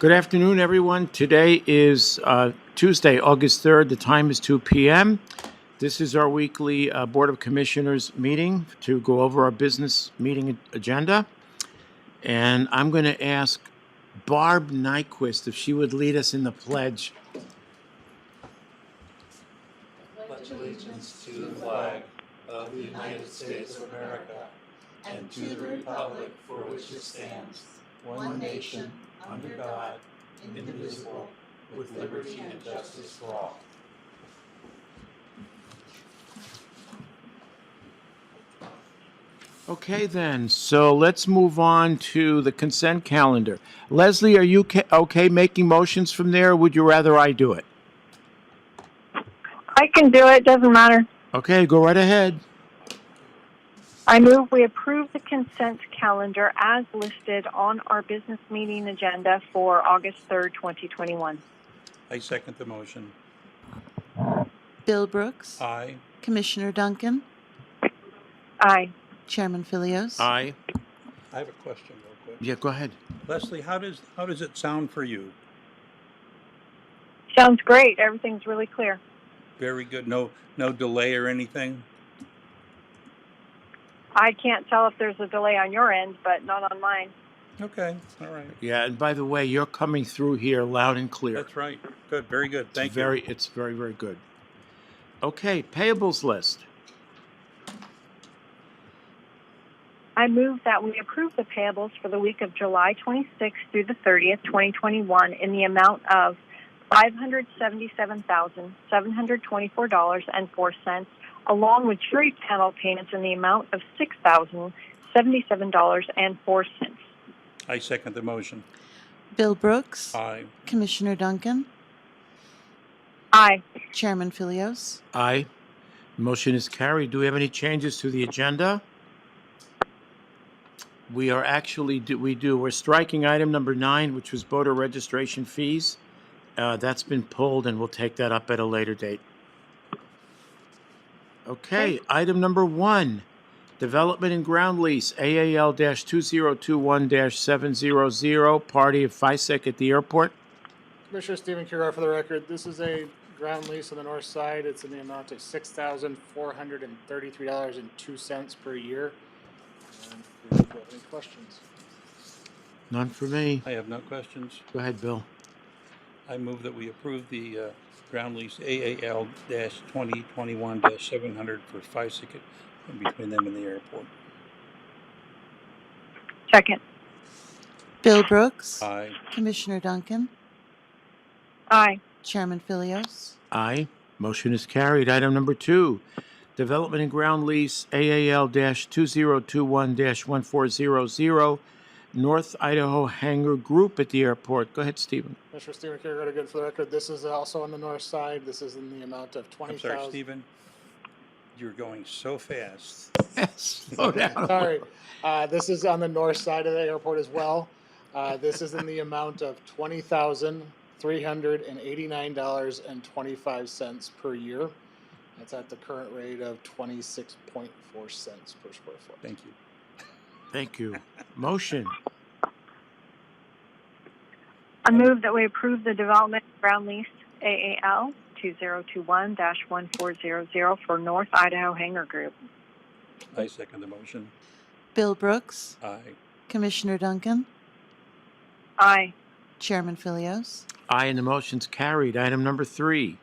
Good afternoon, everyone. Today is Tuesday, August 3rd. The time is 2 p.m. This is our weekly Board of Commissioners meeting to go over our business meeting agenda. And I'm going to ask Barb Nyquist if she would lead us in the pledge. Pledge allegiance to the flag of the United States of America and to the republic for which it stands, one nation, under God, indivisible, with liberty and justice for all. Okay, then. So let's move on to the consent calendar. Leslie, are you okay making motions from there, or would you rather I do it? I can do it, doesn't matter. Okay, go right ahead. I move we approve the consent calendar as listed on our business meeting agenda for August 3rd, 2021. I second the motion. Bill Brooks. Aye. Commissioner Duncan. Aye. Chairman Fillios. Aye. I have a question real quick. Yeah, go ahead. Leslie, how does it sound for you? Sounds great. Everything's really clear. Very good. No delay or anything? I can't tell if there's a delay on your end, but not on mine. Okay. All right. Yeah, and by the way, you're coming through here loud and clear. That's right. Good. Very good. Thank you. It's very, very good. Okay, payables list. I move that we approve the payables for the week of July 26th through the 30th, 2021 in the amount of $577,724.04, along with jury panel payments in the amount of $6,077.04. I second the motion. Bill Brooks. Aye. Commissioner Duncan. Aye. Chairman Fillios. Aye. Motion is carried. Do we have any changes to the agenda? We are actually, we're striking item number 9, which was voter registration fees. That's been pulled, and we'll take that up at a later date. Okay, item number 1, development and ground lease, AAL-2021-700, party of FISEC at the airport. Commissioner Stephen Kjergaard for the record. This is a ground lease on the north side. It's in the amount of $6,433.02 per year. And if you have any questions? None for me. I have no questions. Go ahead, Bill. I move that we approve the ground lease AAL-2021-700 for FISEC between them and the airport. Second. Bill Brooks. Aye. Commissioner Duncan. Aye. Chairman Fillios. Aye. Motion is carried. Item number 2, development and ground lease, AAL-2021-1400, North Idaho Hangar Group at the airport. Go ahead, Stephen. Commissioner Stephen Kjergaard again for the record. This is also on the north side. This is in the amount of I'm $20,000. sorry, Stephen. You're going so fast. Slow down. Sorry. This is on the north side of the airport as well. This is in the amount of $20,389.25 per year. That's at the current rate of 26.4 cents per square foot. Thank you. Thank you. Motion. I move that we approve the development ground lease AAL 2021-1400 for North Idaho Hangar Group. I second the motion. Bill Brooks. Aye. Commissioner Duncan. Aye. Chairman Fillios. Aye, and the motion's carried. Item number 3,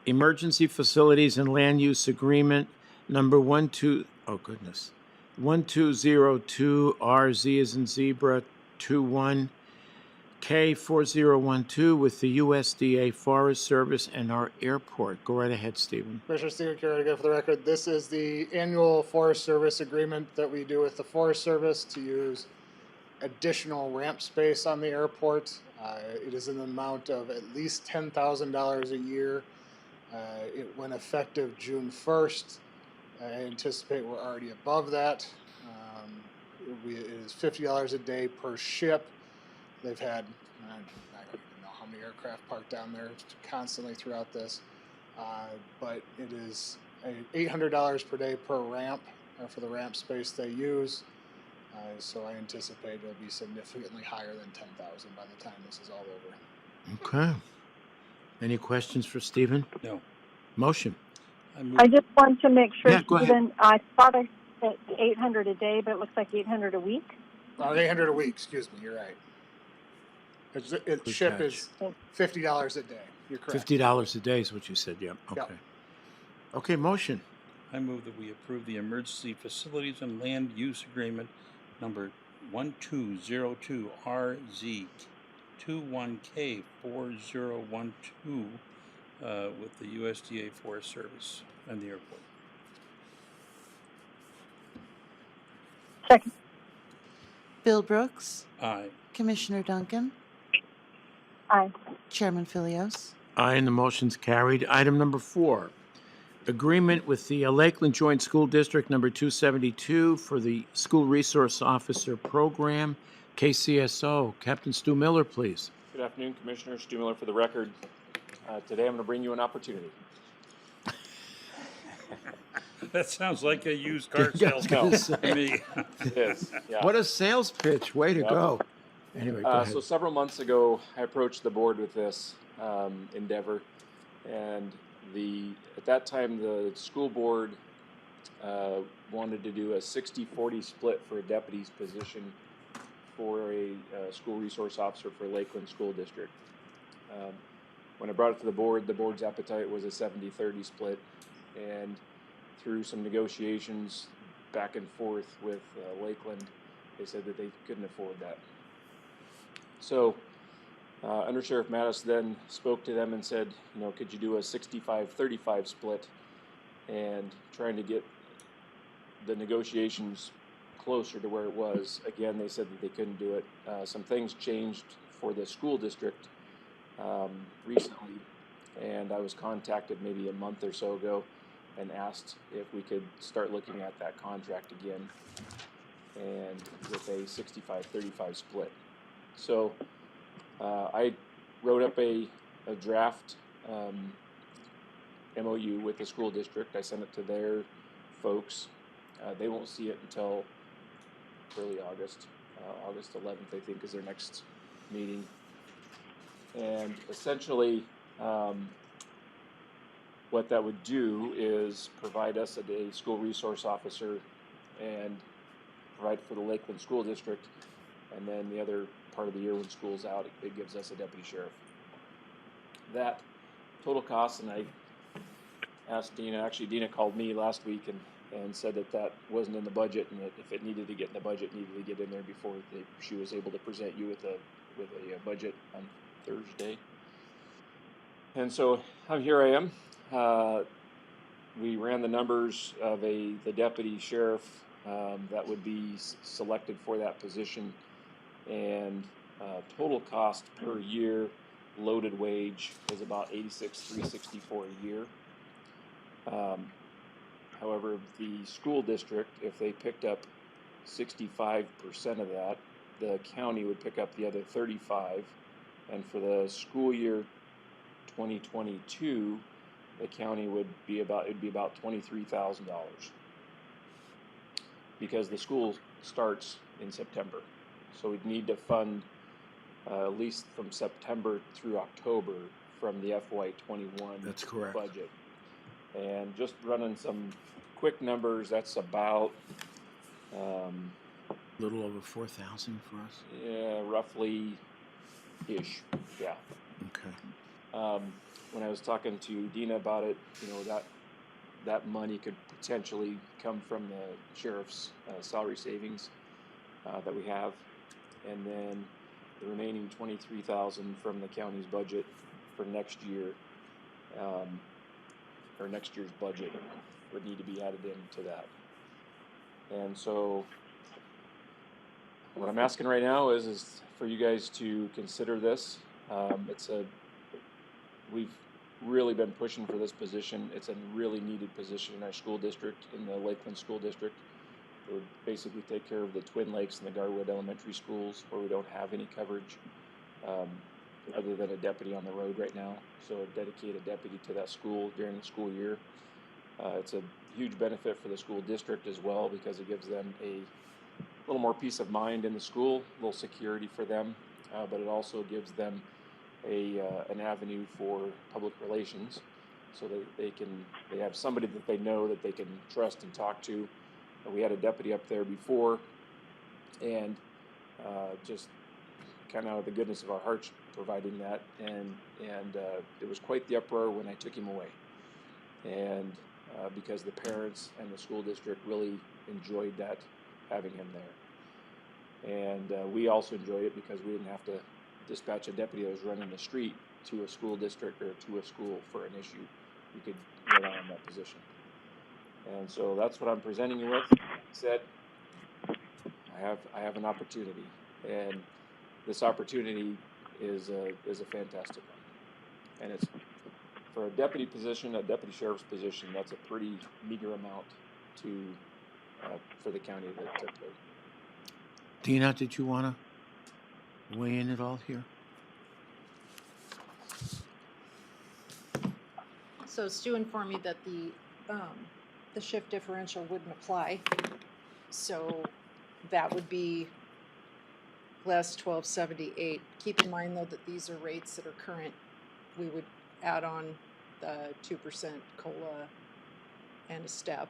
emergency facilities and land use agreement number 1202 RZ as in zebra 21 K4012 with the USDA Forest Service and our airport. Go right ahead, Stephen. Commissioner Stephen Kjergaard again for the record. This is the annual Forest Service agreement that we do with the Forest Service to use additional ramp space on the airport. It is in the amount of at least $10,000 a year. It went effective June 1st. I anticipate we're already above that. It is $50 a day per ship. They've had, I don't even know how many aircraft parked down there constantly throughout this. But it is $800 per day per ramp for the ramp space they use. So I anticipate it'll be significantly higher than 10,000 by the time this is all over. Okay. Any questions for Stephen? No. Motion. I just want to make sure, Yeah, go ahead. Stephen, I thought I said 800 a day, but it looks like 800 a week. 800 a week, excuse me, you're right. Good Ship catch. is $50 a day. You're correct. $50 a day is what you said, yep. Okay. Yep. Okay, motion. I move that we approve the Emergency Facilities and Land Use Agreement number 1202RZ21K4012 with the USDA Forest Service and the airport. Second. Bill Brooks, Aye. Commissioner Duncan, Aye. Chairman Fillios. Aye, and the motion's carried. Item number 4, agreement with the Lakeland Joint School District number 272 for the School Resource Officer Program, KCSO. Captain Stu Miller, please. Good afternoon, Commissioner. Stu Miller for the record. Today I'm going to bring you an opportunity. That sounds like a used car Yeah, I was gonna salesman to say. me. It is, yeah. What a sales pitch. Way to Yep. go. Anyway, go ahead. So several months ago, I approached the board with this endeavor, and at that time the school board wanted to do a 60-40 split for a deputy's position for a school resource officer for Lakeland School District. When I brought it to the board's appetite was a 70-30 split, and through some negotiations back and forth with Lakeland, they said that they couldn't afford that. So Under Sheriff Mattis then spoke to them and said, could you do a 65-35 split, and trying to get the negotiations closer to where it was. Again, they said that they couldn't do it. Some things changed for the school district recently, and I was contacted maybe a month or so ago and asked if we could start looking at that contract again, and with a 65-35 split. So I wrote up a draft MOU with the school district. I sent it to their folks. They won't see it until early August. August 11th, I think, is their next meeting. And essentially, what that would do is provide us a school resource officer and provide for the Lakeland School District. And then the other part of the year when school's out, it gives us a deputy sheriff. That total cost, and I asked Dena, actually Dena called me last week and said that wasn't in the budget, and that if it needed to get in the budget, it needed to get in there before she was able to present you with a budget on Thursday. And so here I am. We ran the numbers of the deputy sheriff that would be selected for that position, and total cost per year, loaded wage, is about $86,364 a year. However, the school district, if they picked up 65% of that, the county would pick up the other 35%, and for the school year 2022, the county it'd be about $23,000, because the school starts in September, so we'd need to fund at least from September through October from the FY21 That's correct. budget. And just running some quick numbers, that's about little over 4,000 for us. yeah, roughly ish. Yeah. Okay. When I was talking to Dena about it, that money could potentially come from the sheriff's salary savings that we have, and then the remaining $23,000 from the county's budget for next year, or next year's budget, would need to be added into that. And so what I'm asking right now is for you guys to consider this. We've really been pushing for this position. It's a really needed position in our school district, in the Lakeland School District. It would basically take care of the Twin Lakes and the Garwood Elementary schools, where we don't have any coverage other than a deputy on the road right now. So dedicate a deputy to that school during the school year. It's a huge benefit for the school district as well, because it gives them a little more peace of mind in the school, a little security for them, but it also gives them an avenue for public relations, so that they have somebody that they know that they can trust and talk to. We had a deputy up there before, and just kind of out of the goodness of our hearts providing that, and it was quite the uproar when I took him away, and because the parents and the school district really enjoyed that, having him there, and we also enjoyed it because we didn't have to dispatch a deputy that was running the street to a school district or to a school for an issue. We could rely on that position, and so that's what I'm presenting you with. Like I said, I have an opportunity, and this opportunity is a fantastic one, and it's for a deputy position, a deputy sheriff's position. That's a pretty meager amount to for the county to play. Dena, did you want to weigh in at all here? So Stu informed me that the shift differential wouldn't apply. So that would be less 1278. Keep in mind though that these are rates that are current. We would add on the 2% COLA and a step,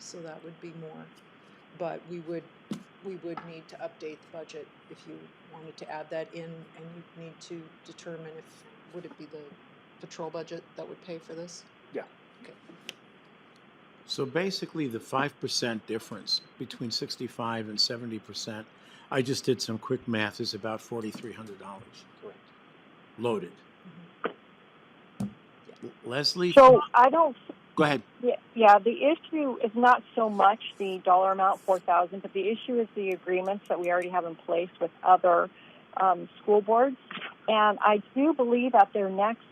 so that would be more. But we would need to update the budget if you wanted to add that in, and you'd need to determine if would it be the patrol budget that would pay for this? Yeah. Okay. So basically, the 5% difference between 65 and 70%, I just did some quick math, is about $4,300 Correct. loaded. Leslie? So I don't. Go ahead. Yeah, the issue is not so much the dollar amount, 4,000, but the issue is the agreements that we already have in place with other school boards. And I do believe at their next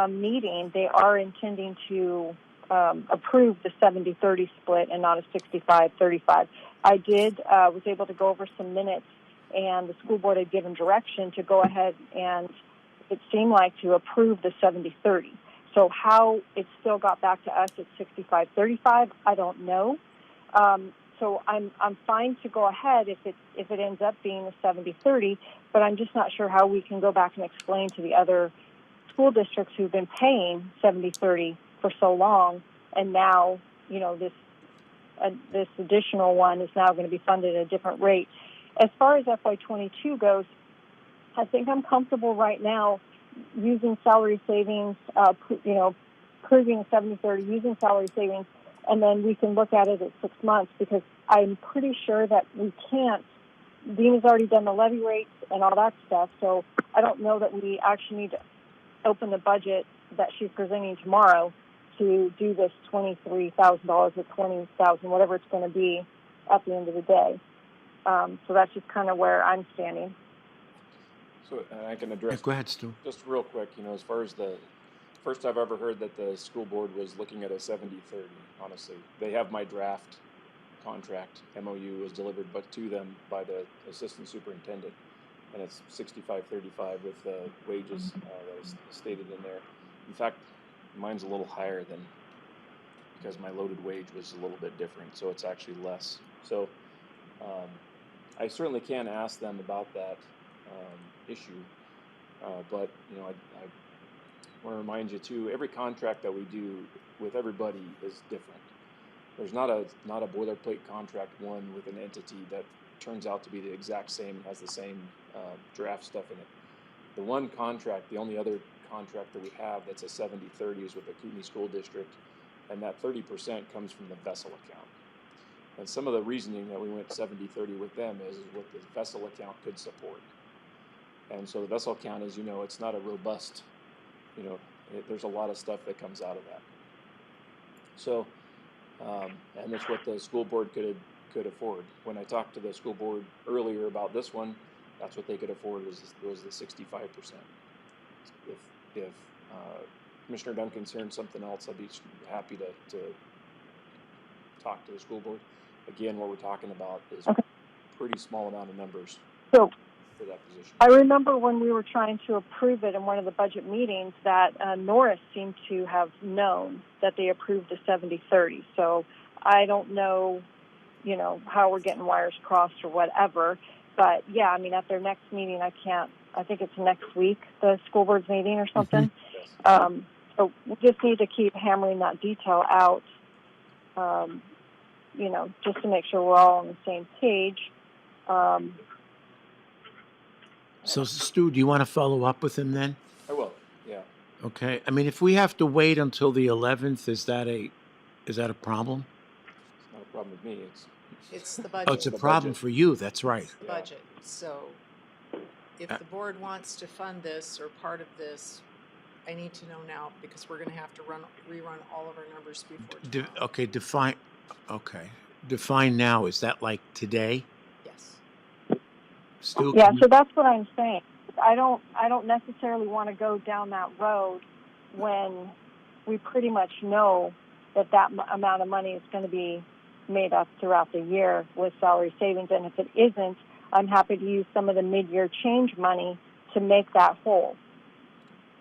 meeting, they are intending to approve the 70-30 split and not a 65-35. I was able to go over some minutes, and the school board had given direction to go ahead and it seemed like to approve the 70-30. So how it still got back to us at 65-35, I don't know. So I'm fine to go ahead if it ends up being a 70-30, but I'm just not sure how we can go back and explain to the other school districts who've been paying 70-30 for so long, and now this additional one is now going to be funded at a different rate. As far as FY22 goes, I think I'm comfortable right now using salary savings, proving 70-30, using salary savings, and then we can look at it at 6 months, because I'm pretty sure that we can't. Dena's already done the levy rates and all that stuff, so I don't know that we actually need to open the budget that she's presenting tomorrow to do this $23,000 or $20,000, whatever it's going to be at the end of the day. So that's just kind of where I'm standing. So I can address. Go ahead, Stu. Just real quick, as far as the first I've ever heard that the school board was looking at a 70-30, honestly. They have my draft contract. MOU was delivered to them by the assistant superintendent, and it's 65-35 with wages that is stated in there. In fact, mine's a little higher because my loaded wage was a little bit different, so it's actually less. So I certainly can ask them about that issue, but I want to remind you too, every contract that we do with everybody is different. There's not a boilerplate contract one with an entity that turns out to be the exact same, has the same draft stuff in it. The one contract, the only other contract that we have that's a 70-30 is with the Kootenai School District, and that 30% comes from the vessel account. And some of the reasoning that we went 70-30 with them is what the vessel account could support. And so the vessel account, as you know, it's not a robust, there's a lot of stuff that comes out of that. So, and that's what the school board could afford. When I talked to the school board earlier about this one, that's what they could afford was the 65%. If Commissioner Duncan's hearing something else, I'd be happy to talk to the school board. Again, what we're talking about is a pretty small amount of numbers So for that position. I remember when we were trying to approve it in one of the budget meetings that Norris seemed to have known that they approved the 70-30. So I don't know, how we're getting wires crossed or whatever. But yeah, I mean, at their next meeting, I think it's next week, the school board's meeting or something. So we just need to keep hammering that detail out, just to make sure we're all on the same page. So, Stu, do you want to follow up with him then? I will, yeah. Okay. I mean, if we have to wait until the 11th, is that a problem? It's not a problem with me. It's the Oh, budget. it's a the problem budget. for you. That's right. It's the budget. So if the board wants to fund this or part of this, I need to know now because we're going to have to rerun all of our numbers before tomorrow. Define now. Is that like today? Yes. Stu? Yeah, so that's what I'm saying. I don't necessarily want to go down that road when we pretty much know that amount of money is going to be made up throughout the year with salary savings. And if it isn't, I'm happy to use some of the mid-year change money to make that whole.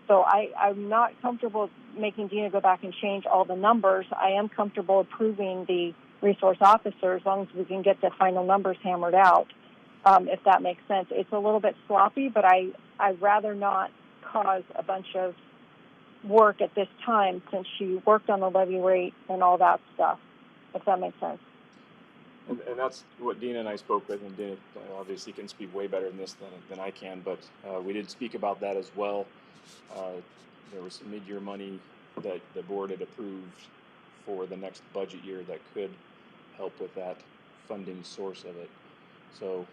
So I'm not comfortable making Dena go back and change all the numbers. I am comfortable approving the resource officer as long as we can get the final numbers hammered out, if that makes sense. It's a little bit sloppy, but I'd rather not cause a bunch of work at this time since she worked on the levy rate and all that stuff, if that makes sense. And that's what Dena and I spoke with, and Dena obviously can speak way better in this than I can, but we did speak about that as well. There was some mid-year money that the board had approved for the next budget year that could help with that funding source of it. So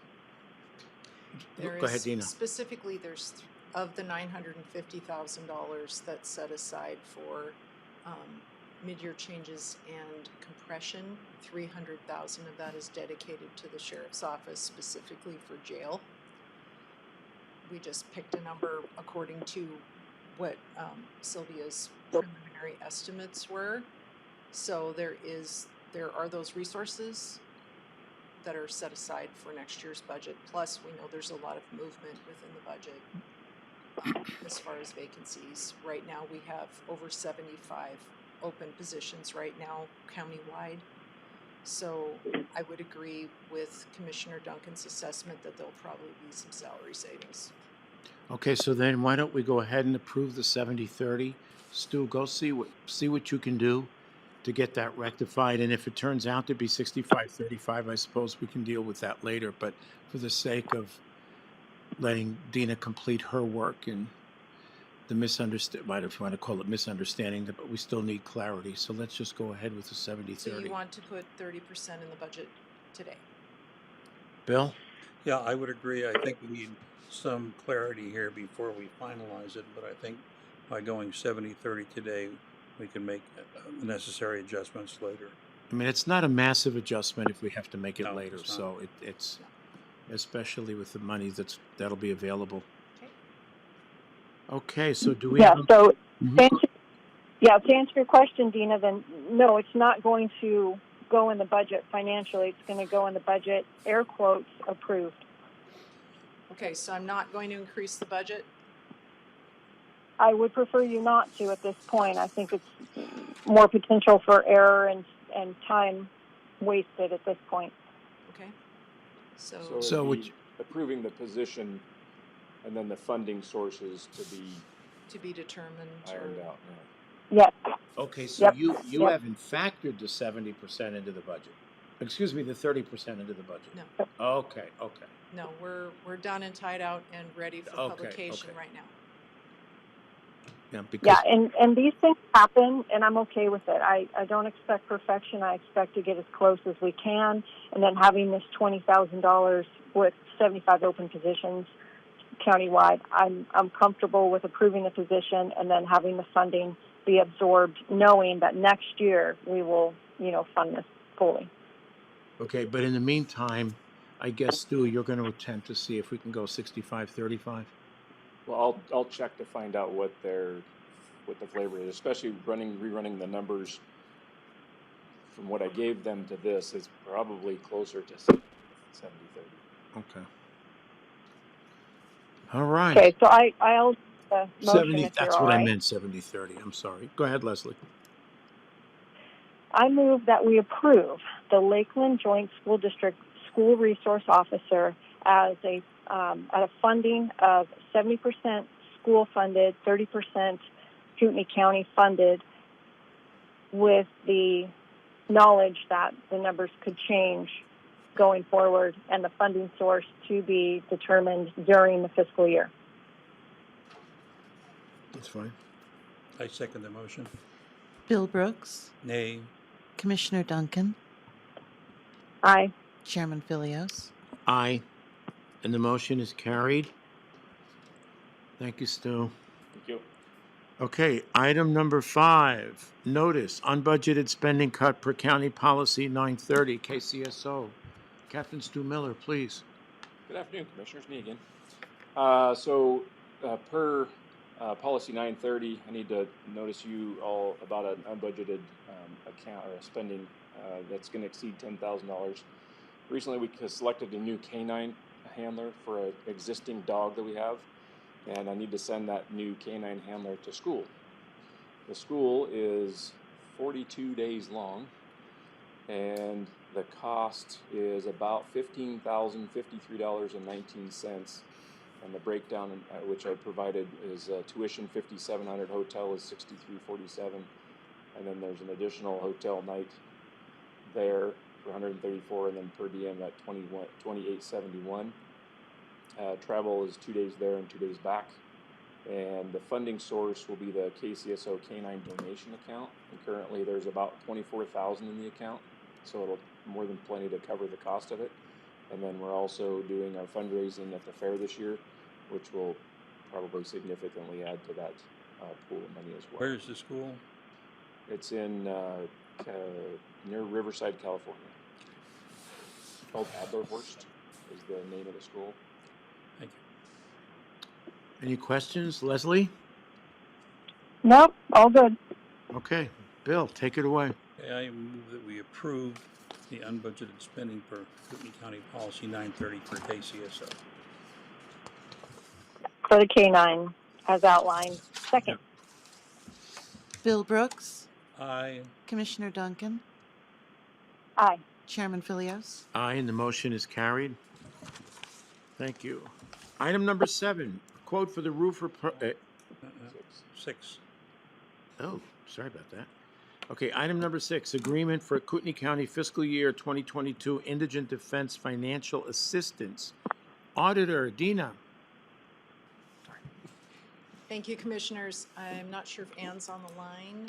Go ahead, Dena. Specifically, there's of the $950,000 that's set aside for mid-year changes and compression. 300,000 of that is dedicated to the sheriff's office, specifically for jail. We just picked a number according to what Sylvia's preliminary estimates were. So there are those resources that are set aside for next year's budget. Plus, we know there's a lot of movement within the budget as far as vacancies. Right now, we have over 75 open positions right now countywide. So I would agree with Commissioner Duncan's assessment that there'll probably be some salary savings. Okay, so then why don't we go ahead and approve the 70-30? Stu, go see what you can do to get that rectified. And if it turns out to be 65-35, I suppose we can deal with that later. But for the sake of letting Dena complete her work and the misunderstanding, if you want to call it misunderstanding, but we still need clarity. So let's just go ahead with the 70-30. So you want to put 30% in the budget today? Bill? Yeah, I would agree. I think we need some clarity here before we finalize it, but I think by going 70-30 today, we can make necessary adjustments later. I mean, it's not a massive adjustment if we have to make it No, later. it's not. So it's especially with the money that'll be available. Okay, so do we Yeah, have so Mhm. to answer your question, Dena, then no, it's not going to go in the budget financially. It's going to go in the budget, air quotes, approved. Okay, so I'm not going to increase the budget. I would prefer you not to at this point. I think it's more potential for error and time wasted at this point. Okay. So So would it'd be approving the position and then the funding sources to be determined. ironed out. Yes. Okay, so Yep, you yep. haven't factored the 70% into the budget. Excuse me, the 30% into the budget. No. Okay. No, we're done and tied out and ready for Okay, publication okay. right now. Yeah, because Yeah, and these things happen, and I'm okay with it. I don't expect perfection. I expect to get as close as we can, and then having this $20,000 with 75 open positions countywide, I'm comfortable with approving the position and then having the funding be absorbed, knowing that next year we will, fund this fully. okay, but in the meantime, I guess, Stu, you're going to attempt to see if we can go 65-35. Well, I'll check to find out what the flavor is, especially rerunning the numbers from what I gave them to this is probably closer to 70-30. Okay. All right. Okay, so I'll motion 70. if you're That's all what I right. meant. 70-30. I'm sorry. Go ahead, Leslie. I move that we approve the Lakeland Joint School District School Resource Officer as at a funding of 70% school funded, 30% Kootenai County funded, with the knowledge that the numbers could change going forward and the funding source to be determined during the fiscal year. That's fine. I second the motion. Bill Brooks, Nay. Commissioner Duncan, Aye. Chairman Fillios. Aye. And the motion is carried. Thank you, Stu. Thank you. Okay, item number 5, notice, unbudgeted spending cut per county policy 930, KCSO. Captain Stu Miller, please. Good afternoon, Commissioners. Me again. Per policy 930, I need to notice you all about an unbudgeted account or a spending that's going to exceed $10,000. Recently, we selected a new canine handler for an existing dog that we have, and I need to send that new canine handler to school. The school is 42 days long, and the cost is about $15,053.19. And the breakdown, which I provided, is tuition $5,700, hotel is $63.47, and then there's an additional hotel night there for $134, and then per diem at $28.71. Travel is 2 days there and 2 days back, and the funding source will be the KCSO Canine Donation Account. And currently, there's about $24,000 in the account, so it'll more than plenty to cover the cost of it. And then we're also doing our fundraising at the fair this year, which will probably significantly add to that pool of money as well. Where is the school? It's in near Riverside, California. It's called Adlerhorst is the name of the school. Thank you. Any questions, Leslie? Nope, all good. Okay, Bill, take it away. Okay, I move that we approve the unbudgeted spending per Kootenai County Policy 930 for KCSO. For the K9, as outlined. Second. Bill Brooks, Aye. Commissioner Duncan, Aye. Chairman Fillios. Aye, and the motion is carried. Thank you. Item number 7, quote for the roof Six. Oh, sorry about that. Okay, item number 6, agreement for Kootenai County fiscal year 2022 Indigent Defense Financial Assistance. Auditor, Dena. Thank you, Commissioners. I'm not sure if Anne's on the line.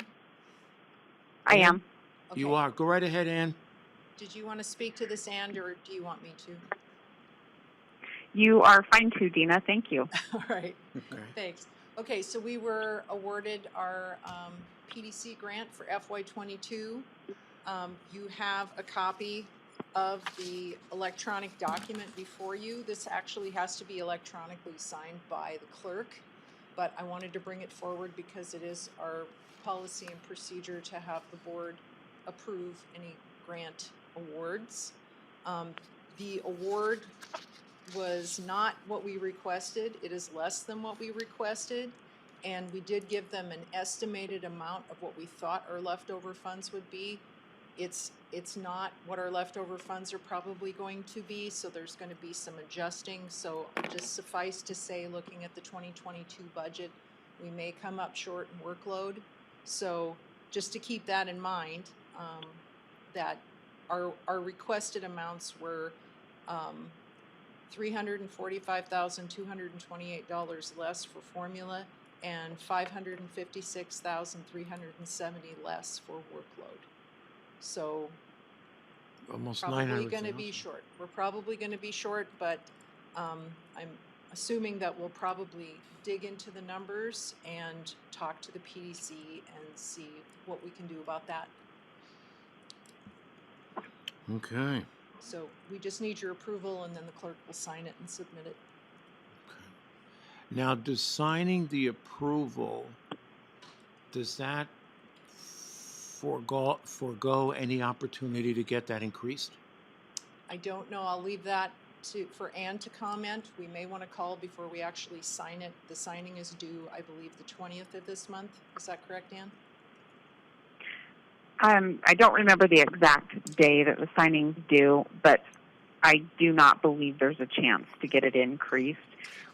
I am. Okay. You are. Go right ahead, Ann. Did you want to speak to this, Anne, or do you want me to? You are fine too, Dena. Thank you. All right. Okay. Thanks. Okay, so we were awarded our PDC grant for FY22. You have a copy of the electronic document before you. This actually has to be electronically signed by the clerk, but I wanted to bring it forward because it is our policy and procedure to have the board approve any grant awards. The award was not what we requested. It is less than what we requested, and we did give them an estimated amount of what we thought our leftover funds would be. It's not what our leftover funds are probably going to be, so there's going to be some adjusting. So just suffice to say, looking at the 2022 budget, we may come up short in workload. So just to keep that in mind, that our requested amounts were $345,228 less for formula and $556,370 less for workload. So Almost probably 900,000. going to be short. We're probably going to be short, but I'm assuming that we'll probably dig into the numbers and talk to the PDC and see what we can do about that. Okay. So we just need your approval, and then the clerk will sign it and submit it. Now, does signing the approval, does that forego any opportunity to get that increased? I don't know. I'll leave that for Anne to comment. We may want to call before we actually sign it. The signing is due, I believe, the 20th of this month. Is that correct, Anne? I don't remember the exact day that the signing's due, but I do not believe there's a chance to get it increased.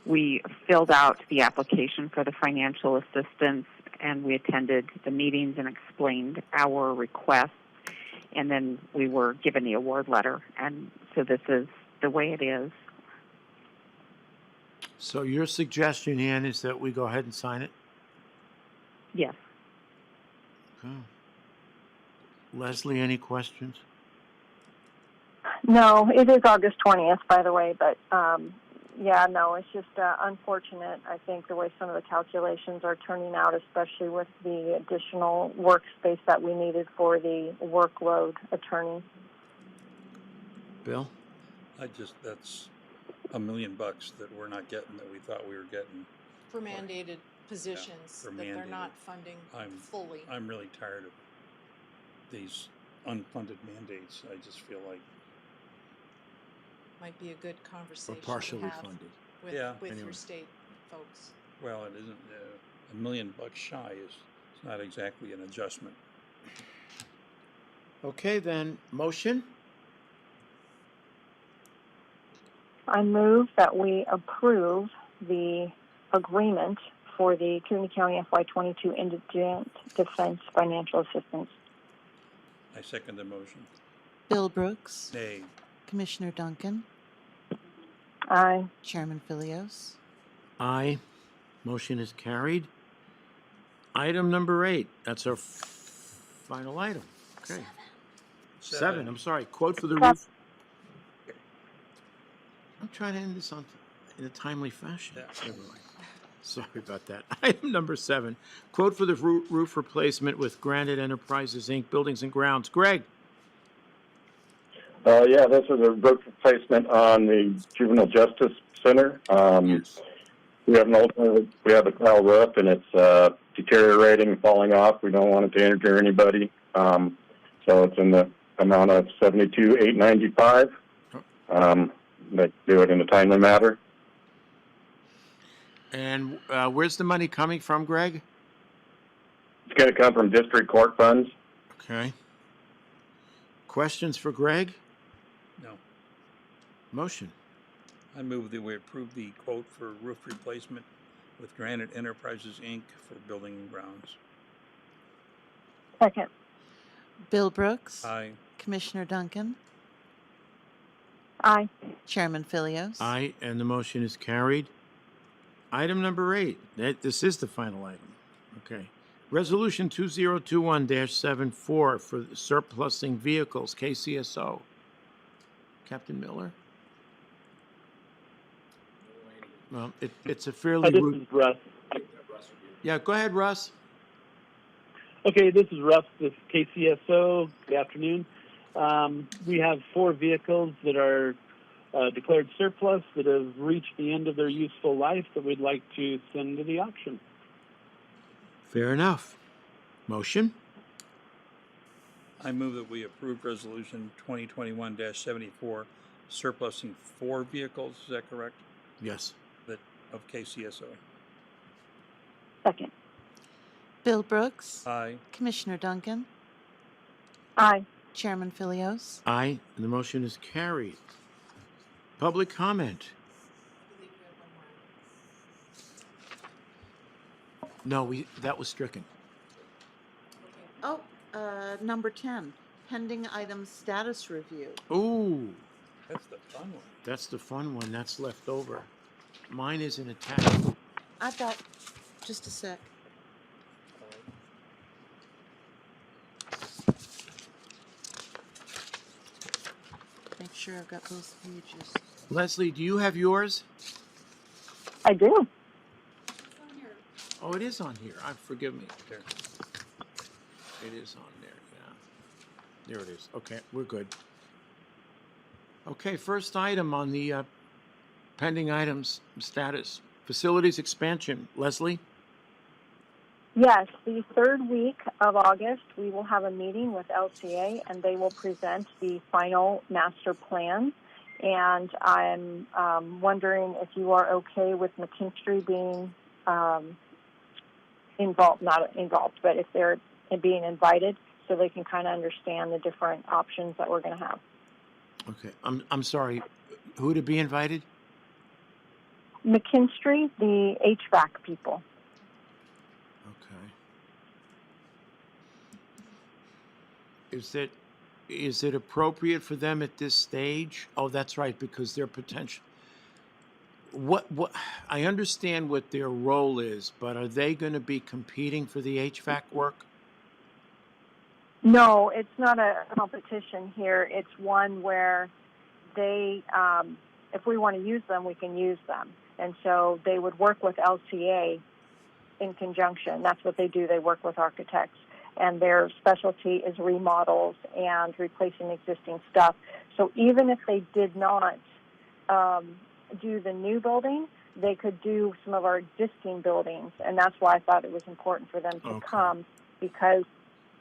We filled out the application for the financial assistance, and we attended the meetings and explained our requests, and then we were given the award letter, and so this is the way it is. So your suggestion, Ann, is that we go ahead and sign it? Yes. Okay. Leslie, any questions? No, it is August 20th, by the way, but yeah, no, it's just unfortunate, I think, the way some of the calculations are turning out, especially with the additional workspace that we needed for the workload attorney. Bill? That's $1 million that we're not getting that we thought we were getting. For mandated positions for that they're mandated. not funding fully. I'm really tired of these unfunded mandates. I just feel like, Might be a good Or conversation partially to have funded? with, Yeah. with Anyway. your state folks. well, it isn't, $1 million shy is it's not exactly an adjustment. Okay, then, motion? I move that we approve the agreement for the Kootenai County FY22 Indigent Defense Financial Assistance. I second the motion. Bill Brooks, Nay. Commissioner Duncan, Aye. Chairman Fillios. Aye. Motion is carried. Item number 8, that's our final item. Okay. 7, I'm sorry. Quote for the roof. I'm trying to end this in a timely fashion. Yeah. Never mind. Sorry about that. Item number 7, quote for the roof replacement with Granite Enterprises, Inc., Buildings and Grounds. Greg? Yeah, this is a roof replacement on the Juvenile Justice Center. Yes. We have we have a tile roof, and it's deteriorating, falling off. We don't want it to injure anybody. So it's in the amount of $72,895. They do it in a timely manner. And where's the money coming from, Greg? It's going to come from district court funds. Okay. Questions for Greg? No. Motion. I move that we approve the quote for roof replacement with Granite Enterprises, Inc. for building and grounds. Second. Bill Brooks, Aye. Commissioner Duncan, Aye. Chairman Fillios. Aye, and the motion is carried. Item number 8. This is the final item. Okay. Resolution 2021-74 for surplusing vehicles, KCSO. Captain Miller? Well, it's a fairly... This is Russ. Yeah, go ahead, Russ. Okay, this is Russ with KCSO. Good afternoon. We have 4 vehicles that are declared surplus that have reached the end of their useful life that we'd like to send to the auction. Fair enough. Motion? I move that we approve resolution 2021-74 surplusing 4 vehicles. Is that correct? Yes. Of KCSO. Second. Bill Brooks, Aye. Commissioner Duncan, Aye. Chairman Fillios. Aye, and the motion is carried. Public comment? No, that was stricken. Oh, number 10, pending item status review. Ooh, That's the fun one. that's the fun one. That's left over. Mine isn't attached. I've got, just a sec. Make sure I've got both pages. Leslie, do you have yours? I do. Oh, it is on here. Forgive me. There. It is on there, yeah. There it is. Okay, we're good. Okay, first item on the pending items status. Facilities expansion. Leslie? Yes, the 3rd week of August, we will have a meeting with LCA, and they will present the final master plan. And I'm wondering if you are okay with McKinstry being involved, not involved, but if they're being invited. so they can kind of understand the different options that we're going to have. Okay. I'm sorry. Who to be invited? McKinstry, the HVAC people. Okay. Is it appropriate for them at this stage? Oh, that's right, because they're potential. What I understand what their role is, but are they going to be competing for the HVAC work? No, it's not a competition here. It's one where they, if we want to use them, we can use them. And so they would work with LCA in conjunction. That's what they do. They work with architects. And their specialty is remodels and replacing existing stuff. So even if they did not do the new building, they could do some of our existing buildings. And that's why I thought it was important for them to come, because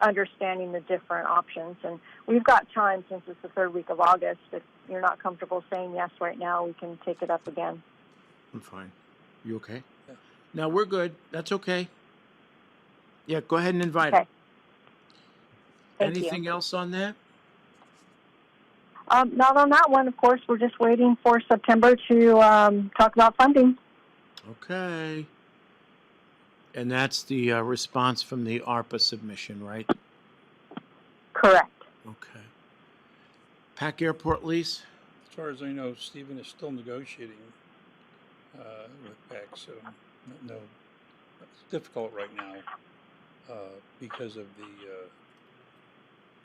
understanding the different options. And we've got time, since it's the third week of August. If you're not comfortable saying yes right now, we can take it up again. I'm fine. You okay? Yeah. No, we're good. That's okay. Yeah, go ahead and invite Okay. them. Thank Anything you. else on that? Not on that one, of course. We're just waiting for September to talk about funding. Okay. And that's the response from the ARPA submission, right? Correct. Okay. Pack Airport lease? As far as I know, Stephen is still negotiating with PAC, so no, it's difficult right now because of the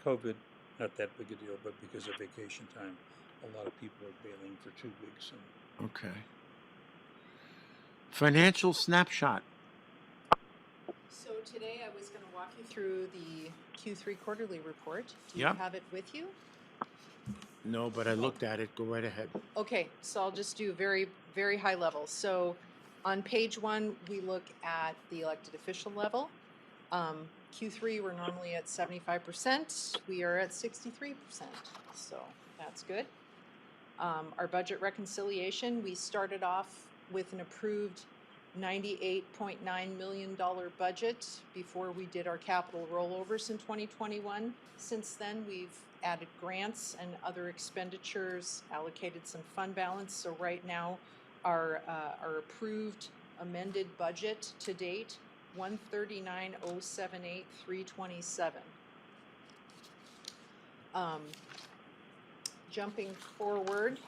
COVID. Not that big a deal, but because of vacation time, a lot of people are bailing for 2 weeks. And Okay. Financial snapshot. So today I was going to walk you through the Q3 quarterly report. Do you Yep. have it with you? No, but I looked at it. Go right ahead. Okay, so I'll just do very, very high level. So on page 1, we look at the elected official level. Q3, we're normally at 75%. We are at 63%, so that's good. Our budget reconciliation, we started off with an approved $98.9 million budget before we did our capital rollovers in 2021. Since then, we've added grants and other expenditures, allocated some fund balance. So right now, our approved amended budget to date, $139,078,327. Jumping forward,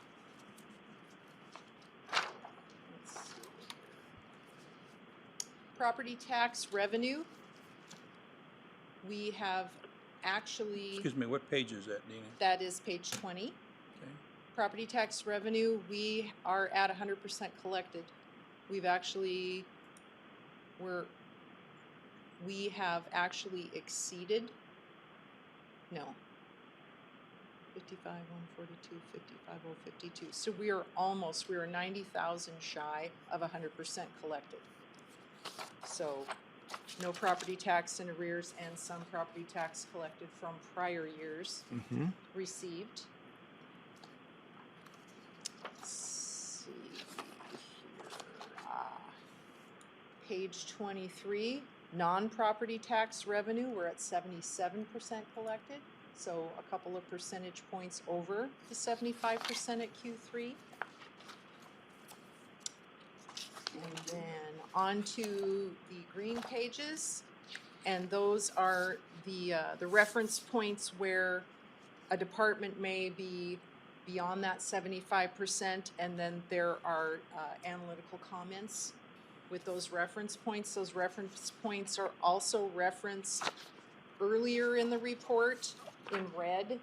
let's see. Property tax revenue, we have actually, excuse me, what page is that, Dena? that is page 20. Okay. Property tax revenue, we are at 100% collected. We have actually exceeded, no, 55, 142, 55, 052. So we are 90,000 shy of 100% collected. So no property tax in arrears and some property tax collected from prior years received. Let's see here. Page 23, non-property tax revenue, we're at 77% collected. So a couple of percentage points over the 75% at Q3. And then on to the green pages, and those are the reference points where a department may be beyond that 75%, and then there are analytical comments with those reference points. Those reference points are also referenced earlier in the report in red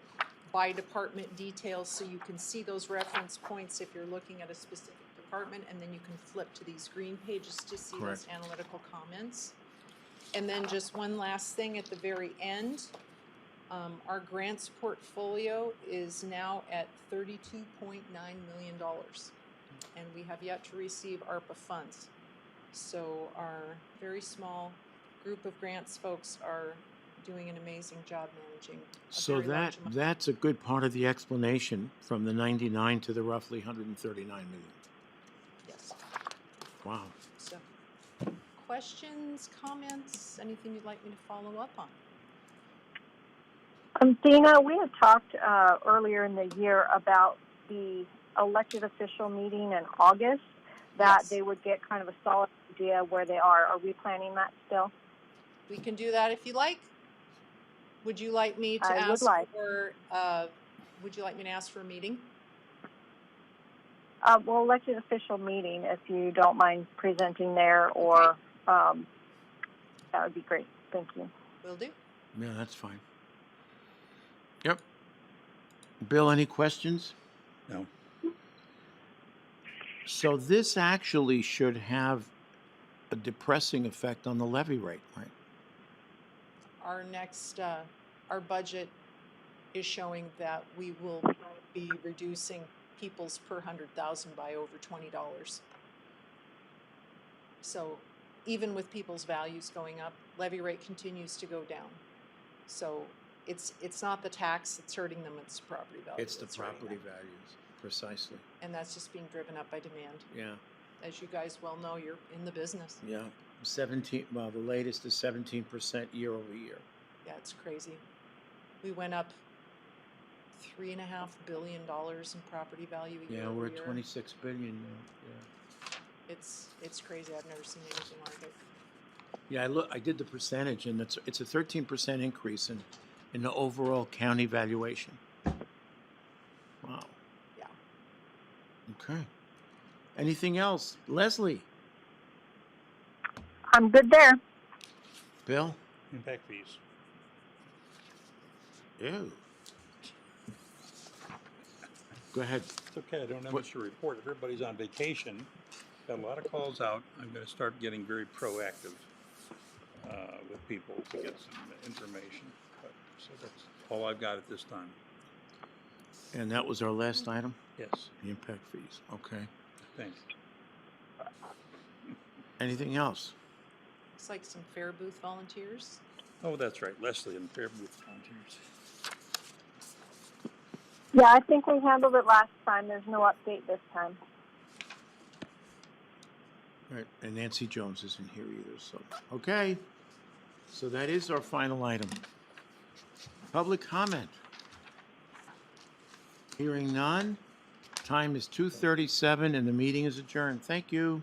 by department details, so you can see those reference points if you're looking at a specific department, and then you can flip to these green pages to see those analytical comments. And then just one last thing at the very end, our grants portfolio is now at $32.9 million, and we have yet to receive ARPA funds. So our very small group of grants folks are doing an amazing job managing. So that's a good part of the explanation from the 99 to the roughly 139 million. Yes. Wow. So, questions, comments, anything you'd like me to follow up on? Dena, we had talked earlier in the year about the elected official meeting in August, that Yes. they would get kind of a solid idea where they are. Are we planning that still? We can do that if you like. Would you like me to I would ask like. for, would you like me to ask for a meeting? Well, elected official meeting, if you don't mind presenting there, or that would be great. Thank you. Will do. Yeah, that's fine. Yep. Bill, any questions? No. So this actually should have a depressing effect on the levy rate, right? Our next, our budget is showing that we will be reducing people's per 100,000 by over $20. So even with people's values going up, levy rate continues to go down. So it's not the tax that's hurting them, it's the property value. It's the that's hurting property them. values, precisely. And that's just being driven up by demand. Yeah, As you guys well know, you're in the business. yeah. 17, well, the latest is 17% year over year. Yeah, it's crazy. We went up $3.5 billion in property value a year Yeah, over we're at year. 26 billion now. It's crazy. I've never seen anything like it. Yeah, I did the percentage, and it's a 13% increase in the overall county valuation. Wow. Yeah. Okay. Anything else, Leslie? I'm good there. Bill? Impact fees. Ew. Go ahead. It's okay, I don't have What- much to report. Everybody's on vacation. Got a lot of calls out. I'm gonna start getting very proactive with people to get some information. So that's all I've got at this time. And that was our last item, Yes, the impact fees. Okay. thanks. Anything else? Looks like some fair booth volunteers. Oh, that's right, Leslie and Fair Booth Volunteers. Yeah, I think we handled it last time. There's no update this time. Right, and Nancy Jones isn't here either, so, okay. So that is our final item. Public comment. Hearing none. Time is 2:37 and the meeting is adjourned. Thank you.